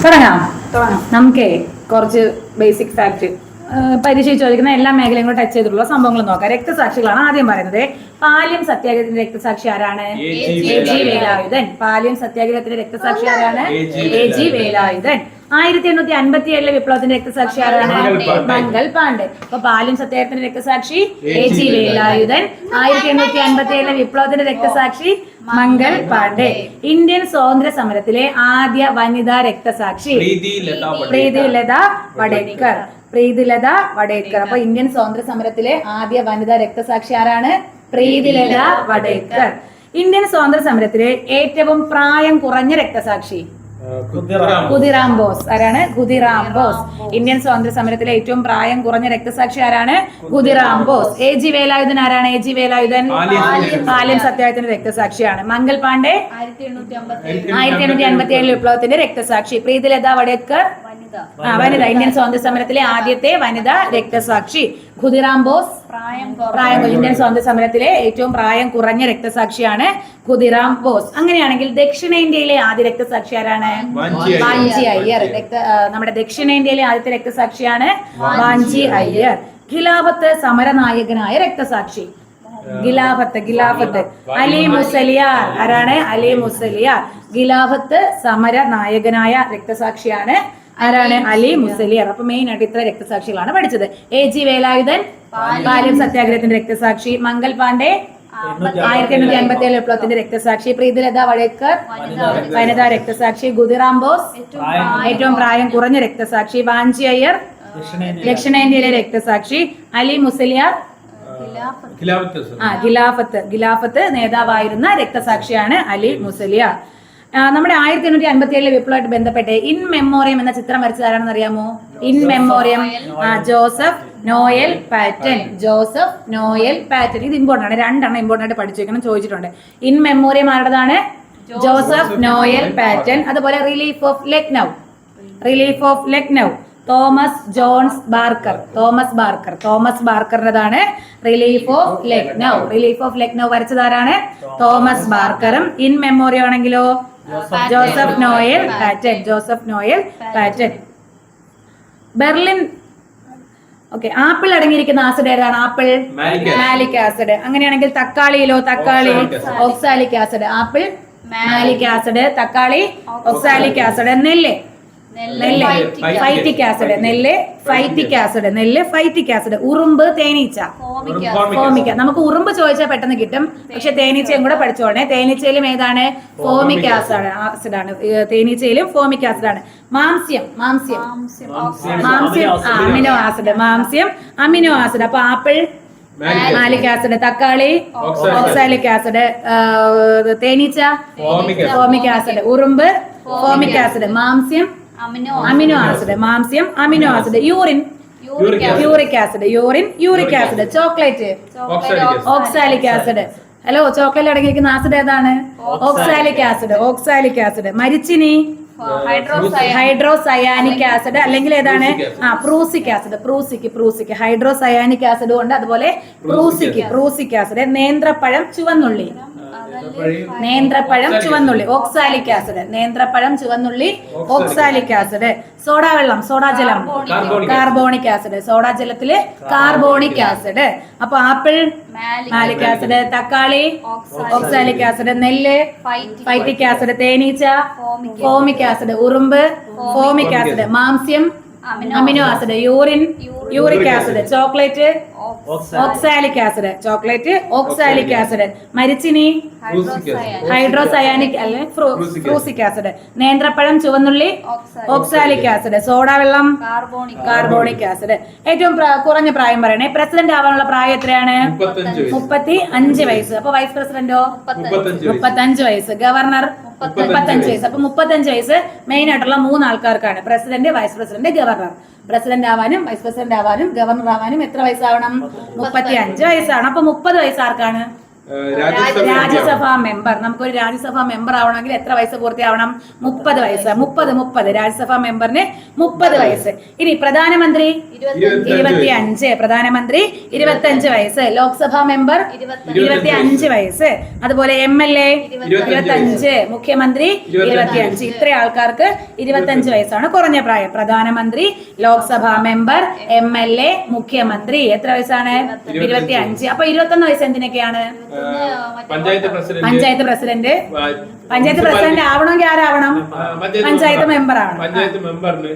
തുടങ്ങാം. നമുക്ക് കുറച്ച് ബേസിക് ഫാക്ട് പരീക്ഷ ചോദിക്കുന്ന എല്ലാ മേഖലയും കൂടെ ടച്ച് ചെയ്തിട്ടുള്ള സംഭവങ്ങൾ നോക്കാം. രക്തസാക്ഷികളാണ് ആദ്യം പറയുന്നത്. പാലിയം സത്യാഗ്രഹത്തിന്റെ രക്തസാക്ഷി ആരാണ്? എ.ജി. വേലായുധൻ. പാലിയം സത്യാഗ്രഹത്തിന്റെ രക്തസാക്ഷി ആരാണ്? എ.ജി. വേലായുധൻ. 1857 വിപ്ലവത്തിന്റെ രക്തസാക്ഷി ആരാണ്? മംഗൾ പാണ്ഡെ. അപ്പൊ പാലിയം സത്യാഗ്രഹത്തിന്റെ രക്തസാക്ഷി എ.ജി. വേലായുധൻ. 1857 വിപ്ലവത്തിന്റെ രക്തസാക്ഷി മംഗൾ പാണ്ഡെ. ഇന്ത്യൻ സ്വാതന്ത്ര്യ സമരത്തിലെ ആദ്യ വനിതാ രക്തസാക്ഷി പ്രീതിലത വഡേക്കർ. പ്രീതിലത വഡേക്കർ. അപ്പൊ ഇന്ത്യൻ സ്വാതന്ത്ര്യ സമരത്തിലെ ആദ്യ വനിതാ രക്തസാക്ഷി ആരാണ്? പ്രീതിലത വഡേക്കർ. ഇന്ത്യൻ സ്വാതന്ത്ര്യ സമരത്തിലെ ഏറ്റവും പ്രായം കുറഞ്ഞ രക്തസാക്ഷി ഖുദിറാം ബോസ്. ആരാണ്? ഖുദിറാം ബോസ്. ഇന്ത്യൻ സ്വാതന്ത്ര്യ സമരത്തിലെ ഏറ്റവും പ്രായം കുറഞ്ഞ രക്തസാക്ഷി ആരാണ്? ഖുദിറാം ബോസ്. എ.ജി. വേലായുധൻ ആരാണ്? എ.ജി. വേലായുധൻ പാലിയം സത്യാഗ്രഹത്തിന്റെ രക്തസാക്ഷിയാണ്. മംഗൾ പാണ്ഡെ 1857 വിപ്ലവത്തിന്റെ രക്തസാക്ഷി. പ്രീതിലത വഡേക്കർ വനിത. ഇന്ത്യൻ സ്വാതന്ത്ര്യ സമരത്തിലെ ആദ്യത്തെ വനിതാ രക്തസാക്ഷി. ഖുദിറാം ബോസ് ഇന്ത്യൻ സ്വാതന്ത്ര്യ സമരത്തിലെ ഏറ്റവും പ്രായം കുറഞ്ഞ രക്തസാക്ഷിയാണ് ഖുദിറാം ബോസ്. അങ്ങനെയാണെങ്കിൽ ദക്ഷിണേന്ത്യയിലെ ആദ്യ രക്തസാക്ഷി ആരാണ്? വാഞ്ചി അയ്യർ. നമ്മുടെ ദക്ഷിണേന്ത്യയിലെ ആദ്യത്തെ രക്തസാക്ഷിയാണ് വാഞ്ചി അയ്യർ. ഖിലാഫത്ത് സമരനായകനായ രക്തസാക്ഷി ഖിലാഫത്ത് അലി മുസലിയാർ. ആരാണ്? അലി മുസലിയാർ. ഖിലാഫത്ത് സമര നായകനായ രക്തസാക്ഷിയാണ് ആരാണ്? അലി മുസലിയാർ. അപ്പൊ മെയിൻ ആയിട്ട് ഇത്ര രക്തസാക്ഷികളാണ് പഠിച്ചത്. എ.ജി. വേലായുധൻ പാലിയം സത്യാഗ്രഹത്തിന്റെ രക്തസാക്ഷി. മംഗൾ പാണ്ഡെ 1857 വിപ്ലവത്തിന്റെ രക്തസാക്ഷി. പ്രീതിലത വഡേക്കർ വനിതാ രക്തസാക്ഷി. ഖുദിറാം ബോസ് ഏറ്റവും പ്രായം കുറഞ്ഞ രക്തസാക്ഷി. വാഞ്ചി അയ്യർ ദക്ഷിണേന്ത്യയിലെ രക്തസാക്ഷി. അലി മുസലിയാർ ഖിലാഫത്ത് നേതാവായിരുന്ന രക്തസാക്ഷിയാണ് അലി മുസലിയാർ. നമ്മുടെ 1857 വിപ്ലവമായിട്ട് ബന്ധപ്പെട്ട് ഇൻ മെമ്മോറിയം എന്ന ചിത്രം വരച്ചതാരാണെന്ന് അറിയാമോ? In memoriam Joseph Noel Paton. Joseph Noel Paton. ഇത് ഇമ്പോർട്ടന്റ് ആണ്. രണ്ടെണ്ണം ഇമ്പോർട്ടന്റ് ആയിട്ട് പഠിച്ചു വെക്കണം, ചോദിച്ചിട്ടുണ്ട്. ഇൻ മെമ്മോറിയം ആരുടേതാണ്? Joseph Noel Paton. അതുപോലെ relief of Lucknow Thomas Jones Barker. Thomas ബാർക്കറിന്റെതാണ് റിലീഫ് ഓഫ് ലക്നൗ വരച്ചതാരാണ്? തോമസ് ബാർക്കറും. ഇൻ മെമ്മോറിയം ആണെങ്കിലോ Joseph Noel Paton. Berlin apple അടങ്ങിയിരിക്കുന്ന ആസിഡ് ഏതാണ്? Apple malic acid. അങ്ങനെയാണെങ്കിൽ തക്കാളിയിലോ? തക്കാളി oxalic acid. Apple malic acid, തക്കാളി ഓക്സാലിക് ആസിഡ്. നെല്ല് ഫൈറ്റിക് ആസിഡ്. ഉറുമ്പ് തേനീച്ച ഫോമിക്ക. നമുക്ക് ഉറുമ്പ് ചോദിച്ചാൽ പെട്ടെന്ന് കിട്ടും, പക്ഷെ തേനീച്ചയും കൂടെ പഠിച്ചോളെ. തേനീച്ചയിലും ഏതാണ്? ഫോമിക് ആസിഡാണ്. തേനീച്ചയിലും ഫോമിക് ആസിഡാണ്. മാംസ്യം അമിനോ ആസിഡ്. അപ്പൊ ആപ്പിൾ മാലിക് ആസിഡ്, തക്കാളി ഓക്സാലിക് ആസിഡ്, തേനീച്ച ഫോമിക് ആസിഡ്, ഉറുമ്പ് ഫോമിക് ആസിഡ്, മാംസ്യം amino acid. Urine uric acid. Chocolate oxalic acid. Hello, chocolate അടങ്ങിയിരിക്കുന്ന ആസിഡ് ഏതാണ്? Oxalic acid. മരിച്ചിനി ഹൈഡ്രോസയാനിക് ആസിഡ്, അല്ലെങ്കിൽ ഏതാണ്? Prussic acid. ഹൈഡ്രോസയാനിക് ആസിഡ് കൊണ്ട്. അതുപോലെ പ്രൂസിക് ആസിഡ്. നേന്ത്രപ്പഴം ചുവന്നുള്ളി ഓക്സാലിക് ആസിഡ്. സോഡാവെള്ളം സോഡാജലം കാർബോണിക് ആസിഡ്. സോഡാജലത്തില് കാർബോണിക് ആസിഡ്. അപ്പൊ ആപ്പിൾ മാലിക് ആസിഡ്, തക്കാളി ഓക്സാലിക് ആസിഡ്, നെല്ല് ഫൈറ്റിക് ആസിഡ്, തേനീച്ച ഫോമിക് ആസിഡ്, ഉറുമ്പ് ഫോമിക് ആസിഡ്, മാംസ്യം amino acid, urine uric acid, chocolate oxalic acid, മരിച്ചിനി ഹൈഡ്രോസയാനിക് അല്ലെങ്കിൽ ഫ്രൂസിക് ആസിഡ്, നേന്ത്രപ്പഴം ചുവന്നുള്ളി ഓക്സാലിക് ആസിഡ്, സോഡാവെള്ളം കാർബോണിക് ആസിഡ്. ഏറ്റവും കുറഞ്ഞ പ്രായം പറയണേ. പ്രസിഡന്റ് ആവാനുള്ള പ്രായം എത്രയാണ്? 35 വയസ്സ്. അപ്പൊ വൈസ് പ്രസിഡന്റോ? 35 വയസ്സ്. ഗവർണർ 35 വയസ്സ്. അപ്പൊ 35 വയസ്സ് മെയിൻ ആയിട്ടുള്ള 3 ആൾക്കാർക്കാണ്: president, vice president, governor. President ആവാനും വൈസ് പ്രസിഡന്റ് ആവാനും ഗവർണർ ആവാനും എത്ര വയസ്സാവണം? 35 വയസ്സാണ്. അപ്പൊ 30 വയസ്സ് ആർക്കാണ്? രാജ്യസഭാ മെമ്പർ. നമുക്കൊരു രാജ്യസഭാ മെമ്പർ ആവണമെങ്കിൽ എത്ര വയസ്സ് പൂർത്തിയാവണം? 30 വയസ്സ്. 30 രാജ്യസഭാ മെമ്പറിന് 30 വയസ്സ്. ഇനി പ്രധാനമന്ത്രി 25. പ്രധാനമന്ത്രി 25 വയസ്സ്. ലോക്സഭാ മെമ്പർ 25 വയസ്സ്. അതുപോലെ MLA 25, മുഖ്യമന്ത്രി 25. ഇത്ര ആൾക്കാർക്ക് 25 വയസ്സാണ് കുറഞ്ഞ പ്രായം. പ്രധാനമന്ത്രി, ലോക്സഭാ മെമ്പർ, MLA, മുഖ്യമന്ത്രി എത്ര വയസ്സാണ്? 25. അപ്പൊ 21 വയസ്സ് എന്തിനൊക്കെയാണ്? പഞ്ചായത്ത് പ്രസിഡന്റ്. പഞ്ചായത്ത് പ്രസിഡന്റ് ആവണമെങ്കിൽ ആരാവണം? പഞ്ചായത്ത് മെമ്പർ ആണ്. പഞ്ചായത്ത് മെമ്പറിന്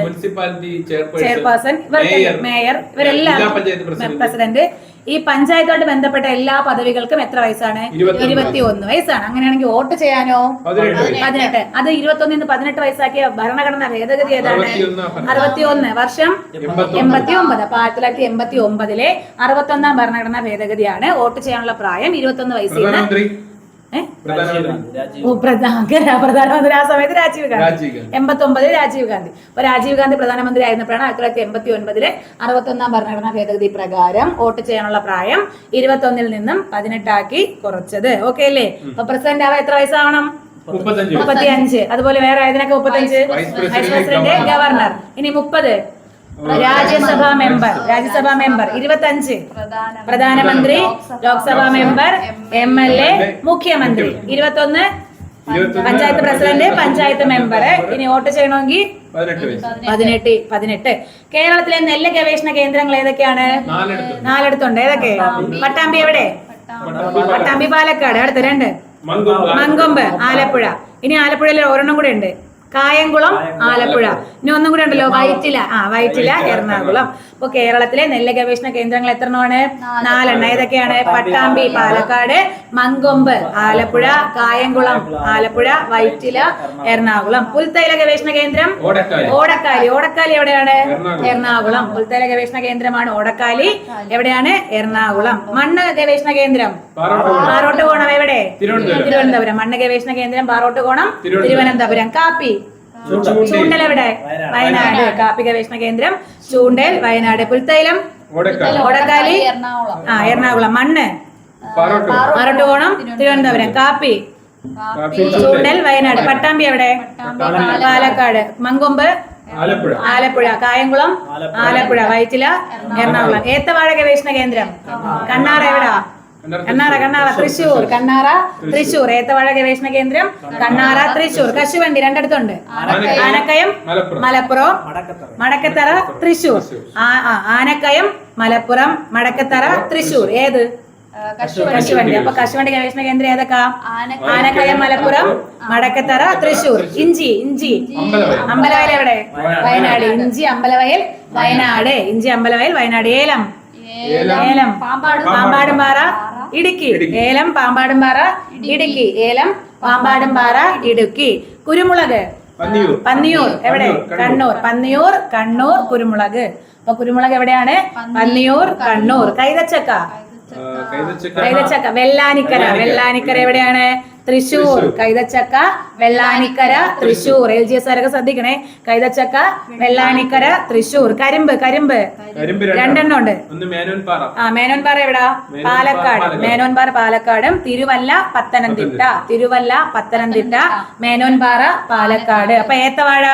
മുനിസിപ്പാലിറ്റി ചെയർപേഴ്സൺ, മേയർ, ഇവരെല്ലാം പ്രസിഡന്റ്. ഈ പഞ്ചായത്തോട് ബന്ധപ്പെട്ട എല്ലാ പദവികൾക്കും എത്ര വയസ്സാണ്? 21 വയസ്സാണ്. അങ്ങനെയാണെങ്കിൽ വോട്ട് ചെയ്യാനോ? 18. അത് 21 18 വയസ്സാക്കിയ ഭരണഘടനാ ഭേദഗതി ഏതാണ്? 61. വർഷം 89. അപ്പൊ 1989 61 ഭരണഘടനാ ഭേദഗതിയാണ്. വോട്ട് ചെയ്യാനുള്ള പ്രായം 21 വയസ്സിൽ. പ്രധാനമന്ത്രി ആ സമയത്ത് രാജീവ് ഗാന്ധി. 89 രാജീവ് ഗാന്ധി. അപ്പൊ രാജീവ് ഗാന്ധി പ്രധാനമന്ത്രി ആയിരുന്നപ്പോഴാണ് 1989 61 ഭരണഘടനാ ഭേദഗതി പ്രകാരം വോട്ട് ചെയ്യാനുള്ള പ്രായം 21 നിന്നും 18 ആക്കി കുറച്ചത്. ഓക്കെ അല്ലേ? അപ്പൊ പ്രസിഡന്റ് ആവാൻ എത്ര വയസ്സാവണം? 35. അതുപോലെ വേറെ ഏതിനൊക്കെ 35? Vice president, governor. ഇനി 30 രാജ്യസഭാ മെമ്പർ. 25 പ്രധാനമന്ത്രി, ലോക്സഭാ മെമ്പർ, MLA, മുഖ്യമന്ത്രി. 21 പഞ്ചായത്ത് പ്രസിഡന്റ്, പഞ്ചായത്ത് മെമ്പർ. ഇനി വോട്ട് ചെയ്യണമെങ്കിൽ 18. കേരളത്തിലെ നെല്ല് ഗവേഷണ കേന്ദ്രങ്ങൾ ഏതൊക്കെയാണ്? 4 ഏതൊക്കെ? പട്ടാമ്പി എവിടെ? പട്ടാമ്പി പാലക്കാട്. അടുത്ത് 2 മങ്കൊമ്പ് ആലപ്പുഴ. ഇനി ആലപ്പുഴയിൽ ഒരെണ്ണം കൂടെ ഉണ്ട്, കായംകുളം ആലപ്പുഴ. ഇനി ഒന്നും കൂടെ ഉണ്ടല്ലോ, വൈറ്റില എറണാകുളം. അപ്പൊ കേരളത്തിലെ നെല്ല് ഗവേഷണ കേന്ദ്രങ്ങൾ എത്രണ്ണമാണ്? 4. ഏതൊക്കെയാണ്? പട്ടാമ്പി പാലക്കാട്, മങ്കൊമ്പ് ആലപ്പുഴ, കായംകുളം ആലപ്പുഴ, വൈറ്റില എറണാകുളം. പുൽത്തൈല ഗവേഷണ കേന്ദ്രം ഓടക്കാലി എവിടെയാണ്? എറണാകുളം. പുൽത്തൈല ഗവേഷണ കേന്ദ്രമാണ് ഓടക്കാലി. എവിടെയാണ്? എറണാകുളം. മണ്ണ് ഗവേഷണ കേന്ദ്രം പാറോട്ടുകോണം എവിടെ? തിരുവനന്തപുരം. മണ്ണ് ഗവേഷണ കേന്ദ്രം പാറോട്ടുകോണം, തിരുവനന്തപുരം. കാപ്പി ചൂണ്ടൽ എവിടെ? വയനാട്. കാപ്പി ഗവേഷണ കേന്ദ്രം ചൂണ്ടൽ, വയനാട്. പുൽത്തൈലം ഓടക്കാലി, എറണാകുളം. മണ്ണ് പാറോട്ടുകോണം, തിരുവനന്തപുരം. കാപ്പി ചൂണ്ടൽ, വയനാട്. പട്ടാമ്പി എവിടെ? പാലക്കാട്. മങ്കൊമ്പ് ആലപ്പുഴ. കായംകുളം ആലപ്പുഴ, വൈറ്റില എറണാകുളം. ഏത്തവാഴ ഗവേഷണ കേന്ദ്രം കണ്ണാറ എവിടാ? കണ്ണാറ തൃശൂർ. ഏത്തവാഴ ഗവേഷണ കേന്ദ്രം കണ്ണാറ, തൃശൂർ. കശുവണ്ടി 2 അടുത്തുണ്ട്. ആനക്കയം മലപ്പുറം, മടക്കത്തറ തൃശൂർ. ആനക്കയം മലപ്പുറം, മടക്കത്തറ തൃശൂർ. ഏത്? കശുവണ്ടി. അപ്പൊ കശുവണ്ടി ഗവേഷണ കേന്ദ്രം ഏതൊക്കെ? ആനക്കയം മലപ്പുറം, മടക്കത്തറ തൃശൂർ. ഇഞ്ചി അമ്പലവയൽ എവിടെ? വയനാട്. ഇഞ്ചി അമ്പലവയൽ വയനാട്. ഏലം പാമ്പാടുംപാറ ഇടുക്കി. ഏലം പാമ്പാടുംപാറ ഇടുക്കി. കുരുമുളക് പന്നിയൂർ എവിടെ? കണ്ണൂർ കുരുമുളക്. അപ്പൊ കുരുമുളക് എവിടെയാണ്? പന്നിയൂർ, കണ്ണൂർ. കൈതച്ചക്ക വെള്ളാനിക്കര എവിടെയാണ്? തൃശൂർ. കൈതച്ചക്ക വെള്ളാനിക്കര തൃശൂർ. LGS ആരൊക്കെ ശ്രദ്ധിക്കണേ. കൈതച്ചക്ക വെള്ളാനിക്കര തൃശൂർ. കരിമ്പ് 2 ഉണ്ട്. മേനോൻപാറ എവിടാ? പാലക്കാട്. മേനോൻപാറ പാലക്കാടും. തിരുവല്ല പത്തനംതിട്ട, മേനോൻപാറ പാലക്കാട്. അപ്പൊ ഏത്തവാഴ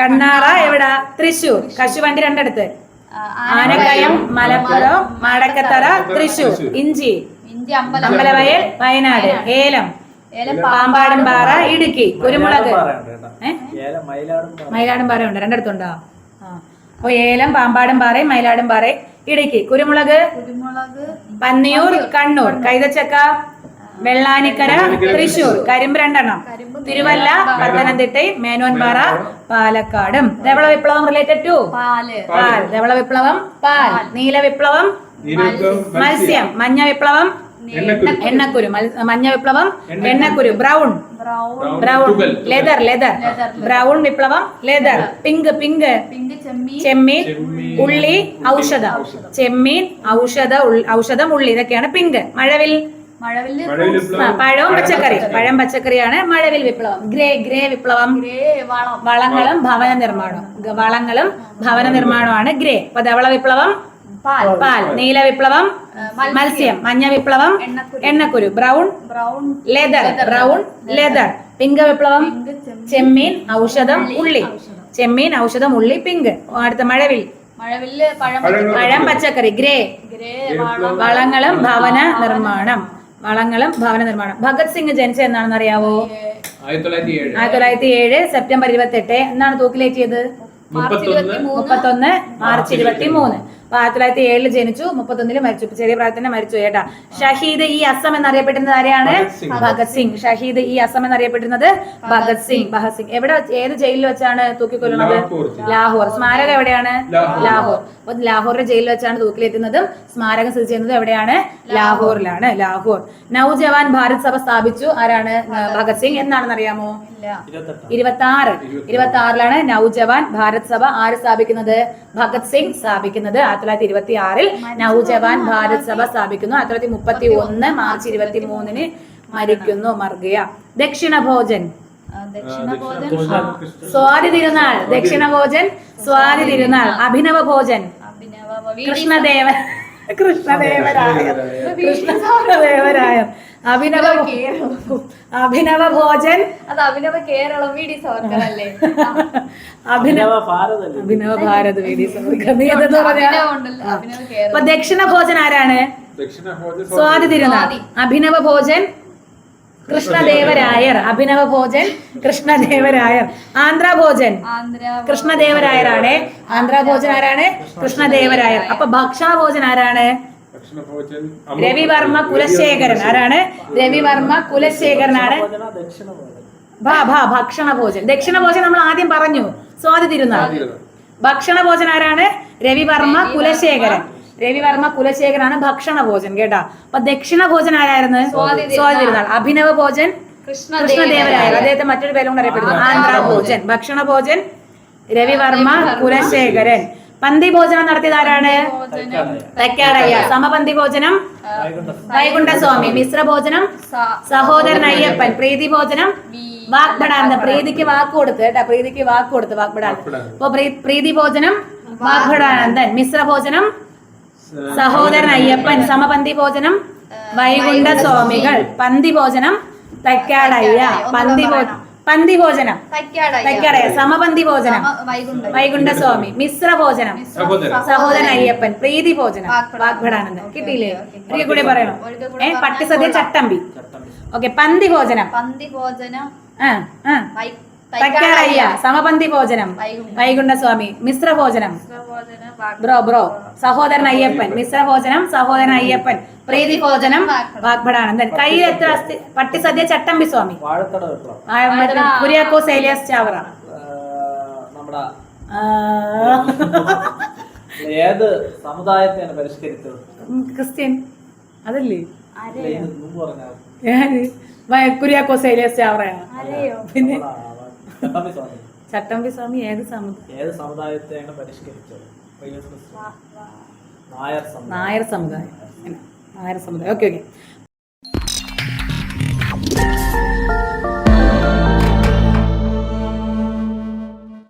കണ്ണാറ എവിടാ? തൃശൂർ. കശുവണ്ടി 2 അടുത്ത്. ആനക്കയം മലപ്പുറം, മടക്കത്തറ തൃശൂർ. ഇഞ്ചി അമ്പലവയൽ വയനാട്. ഏലം പാമ്പാടുംപാറ ഇടുക്കി. കുരുമുളക് മയിലാടുംപാറ ഉണ്ട്. 2 അടുത്തുണ്ടോ? അപ്പൊ ഏലം പാമ്പാടുംപാറയും മയിലാടുംപാറയും ഇടുക്കി. കുരുമുളക് പന്നിയൂർ, കണ്ണൂർ. കൈതച്ചക്ക വെള്ളാനിക്കര തൃശൂർ. കരിമ്പ് 2 എണ്ണം. തിരുവല്ല പത്തനംതിട്ടയും, മേനോൻപാറ പാലക്കാടും. ധവള വിപ്ലവം റിലേറ്റഡ് ടു പാൽ. ധവള വിപ്ലവം പാൽ. നീല വിപ്ലവം മത്സ്യം. മഞ്ഞ വിപ്ലവം എണ്ണക്കുരു. മഞ്ഞ വിപ്ലവം എണ്ണക്കുരു. Brown leather. ബ്രൗൺ വിപ്ലവം ലെതർ. പിങ്ക് ചെമ്മീൻ. ഉള്ളി ഔഷധം. ചെമ്മീൻ ഔഷധം ഉള്ളി. ഇതൊക്കെയാണ് പിങ്ക്. മഴവിൽ പഴം പച്ചക്കറിയാണ് മഴവിൽ വിപ്ലവം. ഗ്രേ വിപ്ലവം വളങ്ങളും ഭവന നിർമ്മാണമാണ് ഗ്രേ. അപ്പൊ ധവള വിപ്ലവം പാൽ. നീല വിപ്ലവം മത്സ്യം. മഞ്ഞ വിപ്ലവം എണ്ണക്കുരു. Brown leather. പിങ്ക് വിപ്ലവം ചെമ്മീൻ, ഔഷധം, ഉള്ളി. ചെമ്മീൻ, ഔഷധം, ഉള്ളി, പിങ്ക്. അടുത്ത മഴവിൽ പഴം, പച്ചക്കറി. ഗ്രേ വളങ്ങളും ഭവന നിർമ്മാണം. ഭഗത് സിംഗ് ജനിച്ചത് എന്നാണെന്ന് അറിയാവോ? 1907 സെപ്റ്റംബർ 28. എന്നാണ് തൂക്കിലേറ്റിയത്? 31 മാർച്ച് 23. 1907 ജനിച്ചു, 31 മരിച്ചു. ചെറിയ പ്രായത്തിൽ തന്നെ മരിച്ചു കേട്ടാ. ഷഹീദ് ഇ അസം എന്നറിയപ്പെടുന്നത് ആരെയാണ്? ഭഗത് സിംഗ്. ഷഹീദ് ഇ അസം എന്നറിയപ്പെടുന്നത് ഭഗത് സിംഗ്. എവിടെ, ഏത് ജയിലിൽ വെച്ചാണ് തൂക്കിക്കൊല്ലുന്നത്? ലാഹോർ. സ്മാരകം എവിടെയാണ്? ലാഹോർ. അപ്പൊ ലാഹോറിലെ ജയിലിൽ വെച്ചാണ് തൂക്കിലേറ്റുന്നതും സ്മാരകം സ്ഥിതി ചെയ്യുന്നത് എവിടെയാണ്? ലാഹോറിലാണ്. ലാഹോർ. നവജവാൻ ഭാരത് സഭ സ്ഥാപിച്ചു ആരാണ്? ഭഗത് സിംഗ്. എന്നാണെന്ന് അറിയാമോ? 26 നവജവാൻ ഭാരത് സഭ ആര് സ്ഥാപിക്കുന്നത്? ഭഗത് സിംഗ് സ്ഥാപിക്കുന്നത്. 1926 നവജവാൻ ഭാരത് സഭ സ്ഥാപിക്കുന്നു. 1931 മാർച്ച് 23 മരിക്കുന്നു. മർഗയ. ദക്ഷിണ ഭോജൻ സ്വാതി തിരുനാൾ. ദക്ഷിണ ഭോജൻ സ്വാതി തിരുനാൾ. അഭിനവ ഭോജൻ കൃഷ്ണദേവരായ. അഭിനവ ഭോജൻ. അത് അഭിനവ കേരളം വി ഡി സവർക്കർ അല്ലേ? Abhinava Bharat V D Savarkar. അപ്പൊ ദക്ഷിണ ഭോജൻ ആരാണ്? സ്വാതി തിരുനാൾ. അഭിനവ ഭോജൻ കൃഷ്ണദേവരായർ. അഭിനവ ഭോജൻ കൃഷ്ണദേവരായർ. ആന്ധ്രാഭോജൻ കൃഷ്ണദേവരായരാണ്. ആന്ധ്രാഭോജൻ ആരാണ്? കൃഷ്ണദേവരായർ. അപ്പൊ ഭക്ഷണഭോജൻ ആരാണ്? രവിവർമ്മ കുലശേഖരൻ. ആരാണ്? രവിവർമ്മ കുലശേഖരനാണ്. ഭക്ഷണഭോജൻ. ദക്ഷിണഭോജൻ നമ്മൾ ആദ്യം പറഞ്ഞു, സ്വാതി തിരുനാൾ. ഭക്ഷണഭോജൻ ആരാണ്? രവിവർമ്മ കുലശേഖരൻ. രവിവർമ്മ കുലശേഖരനാണ് ഭക്ഷണഭോജൻ കേട്ടാ. അപ്പൊ ദക്ഷിണഭോജൻ ആരായിരുന്നു? സ്വാതി തിരുനാൾ. അഭിനവ ഭോജൻ കൃഷ്ണദേവരായർ. അദ്ദേഹത്തെ മറ്റൊരു പേരും കൊണ്ട് അറിയപ്പെടുന്നു ആന്ധ്രാഭോജൻ. ഭക്ഷണഭോജൻ രവിവർമ്മ കുലശേഖരൻ. പന്തി ഭോജനം നടത്തിയത് ആരാണ്? തൈക്കാടയ്യ. സമപന്തി ഭോജനം വൈകുണ്ഠസ്വാമി. മിശ്ര ഭോജനം സഹോദരൻ അയ്യപ്പൻ. പ്രീതി ഭോജനം വാഗ്ഭടാനന്ദൻ. പ്രീതിക്ക് വാക്ക് കൊടുത്ത് കേട്ടാ. പ്രീതിക്ക് വാക്ക് കൊടുത്ത് വാഗ്ഭടാനന്ദൻ. അപ്പൊ പ്രീതി ഭോജനം വാഗ്ഭടാനന്ദൻ. മിശ്ര ഭോജനം സഹോദരൻ അയ്യപ്പൻ. സമപന്തി ഭോജനം വൈകുണ്ഠസ്വാമികൾ. പന്തി ഭോജനം തൈക്കാടയ്യ. പന്തി ഭോജനം തൈക്കാടയ്യ. സമപന്തി ഭോജനം വൈകുണ്ഠസ്വാമി. മിശ്ര ഭോജനം സഹോദരൻ അയ്യപ്പൻ. പ്രീതി ഭോജനം വാഗ്ഭടാനന്ദൻ. കിട്ടിയില്ലേ? ഒരിക്കൽ കൂടെ പറയണം. പട്ടിസദ്യ ചട്ടമ്പി. ഓക്കെ. പന്തി ഭോജനം തൈക്കാടയ്യ. സമപന്തി ഭോജനം വൈകുണ്ഠസ്വാമി. മിശ്ര ഭോജനം ബ്രോ സഹോദരൻ അയ്യപ്പൻ. മിശ്ര ഭോജനം സഹോദരൻ അയ്യപ്പൻ. പ്രീതി ഭോജനം വാഗ്ഭടാനന്ദൻ. കയ്യിൽ എത്ര അസ്ഥി? പട്ടിസദ്യ ചട്ടമ്പി സ്വാമി. കുര്യാക്കോസ് ഏലിയാസ് ചാവറ. ഏത് സമുദായത്തെയാണ് പരിഷ്കരിച്ചത്? ക്രിസ്ത്യൻ. അതല്ലേ കുര്യാക്കോസ് ഏലിയാസ് ചാവറയാണ്. പിന്നെ ചട്ടമ്പി സ്വാമി ഏത് സമുദായത്തെയാണ് പരിഷ്കരിച്ചത്? നായർ സമുദായം. നായർ സമുദായം. ഓക്കെ.